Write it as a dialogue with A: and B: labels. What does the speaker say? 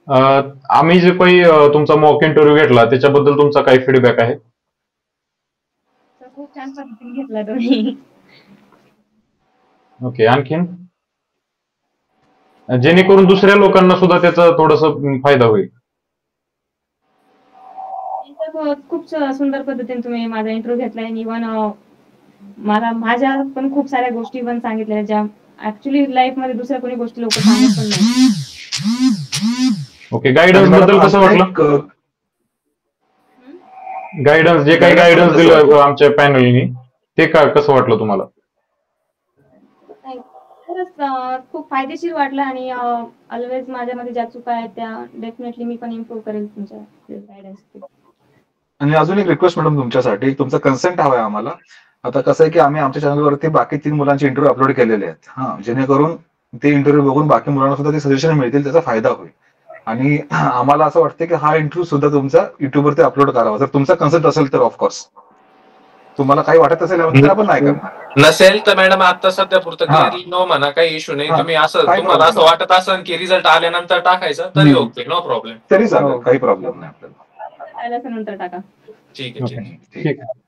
A: आम्ही जे काही तुमचा मॉक इंटरव्ह्यू घेतला त्याच्याबद्दल तुमचा काय फीडबॅक आहे?
B: तर खूप छान पद्धतीने घेतला तुम्ही.
A: ओके. आणखीन? जेणेकरून दुसऱ्या लोकांना सुद्धा त्याचा थोडासा फायदा होईल.
B: तर खूप सुंदर पद्धतीने तुम्ही माझा इंटरव्ह्यू घेतलाय आणि इव्हन मला माझ्या पण खूप साऱ्या गोष्टी पण सांगितल्या ज्या ऍक्च्युली लाईफ मध्ये दुसऱ्या कोणी गोष्टी लोक सांगत पण नाही.
A: ओके.
C: आणि
A: गाईडन्स
C: मॅडम
A: बद्दल कसं
C: अजून
A: वाटलं?
C: एक
A: गाईडन्स जे काही
C: गायडन्स पण
A: गाईडन्स
C: कसं वाटलं?
A: दिलं आमच्या पॅनलनी ते कसं वाटलं तुम्हाला?
B: नाही, खरंच खूप फायदेशीर वाटलं आणि ऑलवेज माझ्यामध्ये ज्या चुका आहेत त्या डेफिनेटली मी पण इम्प्रूव्ह करेल तुमच्या गायडन्स.
C: आणि अजून एक रिक्वेस्ट मॅडम तुमच्यासाठी, तुमचा कन्सेंट हवाय आम्हाला. आता कसं आहे की आम्ही आमच्या चॅनलवरती बाकी 3 मुलांचे इंटरव्ह्यू अपलोड केलेले आहेत. जेणेकरून ते इंटरव्ह्यू बघून बाकी मुलांना सुद्धा ते सजेशन मिळतील, त्याचा फायदा होईल. आणि आम्हाला असं वाटतं की हा इंटरव्ह्यू सुद्धा तुमचा युट्यूबवरती अपलोड करावा, जर तुमचा कन्सेंट असेल तर. ऑफकोर्स तुम्हाला काही वाटत असेल तर आपण नाही करणार.
D: नसेल तर मॅडम आता सध्या पुरतं
C: हा
D: क्लिअरली नो म्हणा, काही इश्यू नाही.
C: हा
D: तुम्ही असं
C: काही
D: तुम्हाला
C: प्रॉब्लेम
D: असं
C: नाही,
D: वाटत असेल की रिझल्ट आल्यानंतर टाकायचं तरी ओके, नो प्रॉब्लेम.
C: तरी चालेल, काही प्रॉब्लेम नाही आपल्याला.
B: आल्याच्या नंतर टाका.
D: ठीक आहे, ठीक
A: ओके.
D: आहे.
C: ठीक
A: ठीक
C: आहे.
A: आहे.